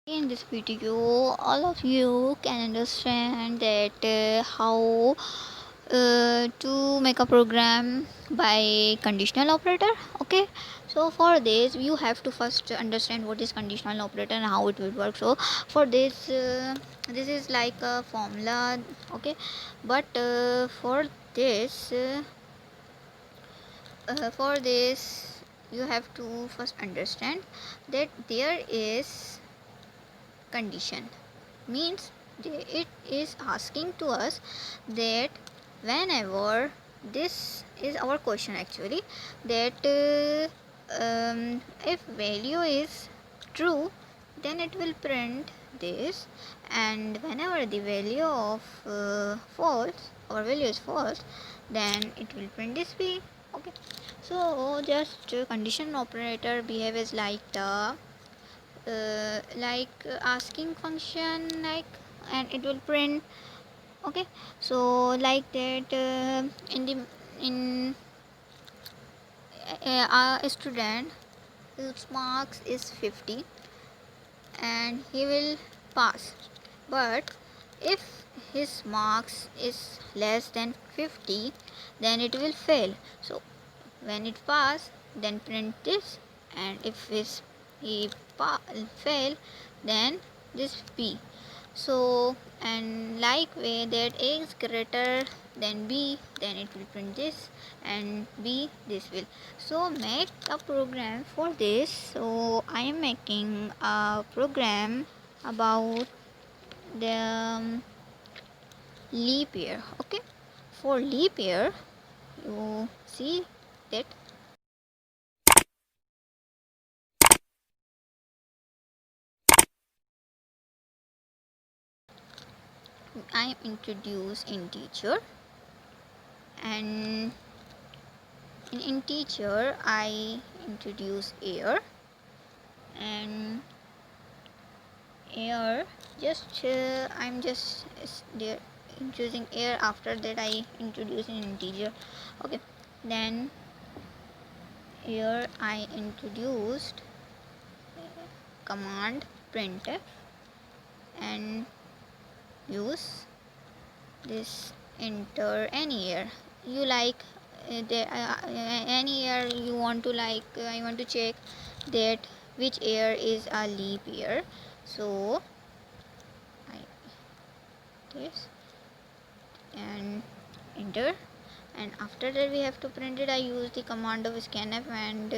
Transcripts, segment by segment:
In this video, all of you can understand that how to make a program by conditional operator. Okay, so for this you have to first understand what is conditional operator and how it will work. So for this, this is like a formula. Okay, but for this you have to first understand that there is condition, means it is asking to us that whenever, this is our question actually, that if value is true, then it will print this, and whenever the value of false, our value is false, then it will print this b. Okay, so just condition operator behaves like the asking function, like, and it will print. Okay, so like that, in a student whose marks is 50 and he will pass, but if his marks is less than 50, then it will fail. So when it pass, then print this, and if he fail, then this b. So, and like way that a is greater than b, then it will print this, and b this will. So make a program for this. So I am making a program about the leap year. Okay, for leap year, you see that I introduce integer, and in integer I introduce year, and year just I'm just there introducing year. After that I introduce an integer. Okay, then here I introduced command printf and use this enter any year you like. Any year you want to, like, I want to check that which year is a leap year. So I this and enter, and after that we have to print it. I use the command of scanf and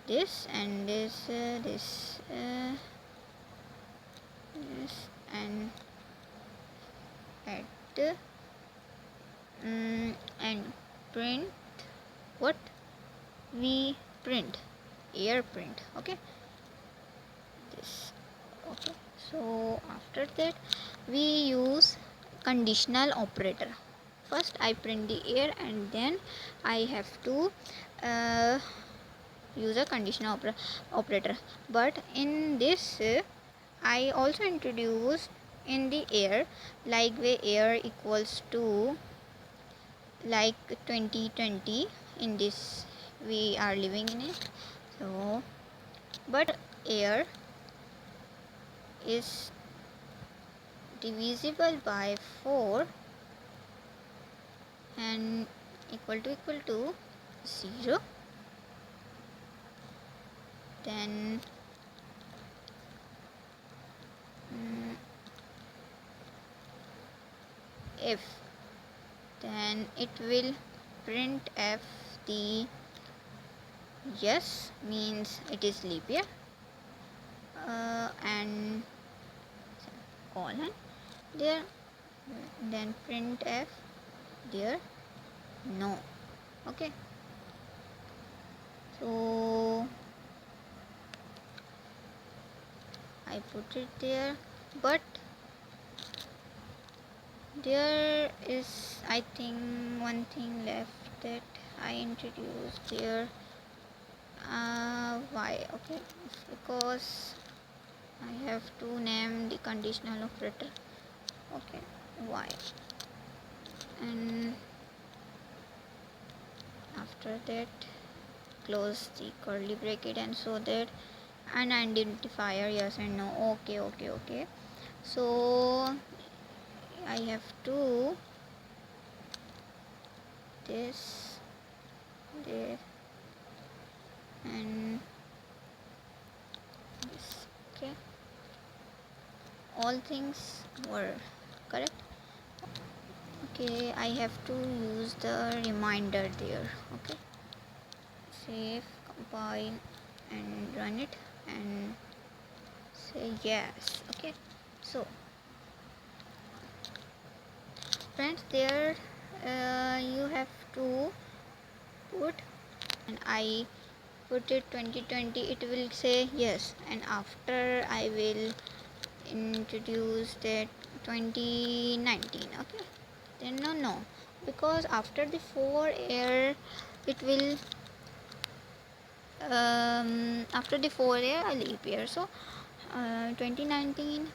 this and this and add and print what we print, air print. Okay, this. Okay, so after that we use conditional operator. First I print the air, and then I have to uh, use a conditional operator. But in this I also introduce in the air, like where air equals to like 2020. In this we are living in it. So but air is divisible by 4 and equal to 0, then if, then it will print f the yes, means it is leap year, and colon there, then print f there no. Okay, so I put it there, but there is, I think, one thing left that I introduced here. Why? Okay, because I have to name the conditional operator. Okay, why? And after that close the curly bracket, and so that an identifier, yes and no. Okay. So I have to this there and this. Okay, all things were correct. Okay, I have to use the reminder there. Okay, save, compile and run it and say yes. Okay, so friends, there you have to put, and I put it 2020, it will say yes, and after I will introduce that 2019. Okay, then no, because after the 4 year it will after the 4 year a leap year. So 2019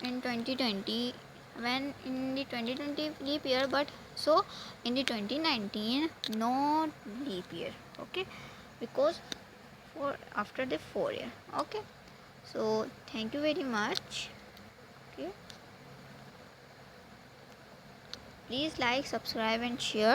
and 2020, when in the 2020 leap year, but so in the 2019 no leap year. Okay, because for after the 4 year. Okay, so thank you very much. Okay, please like, subscribe and share.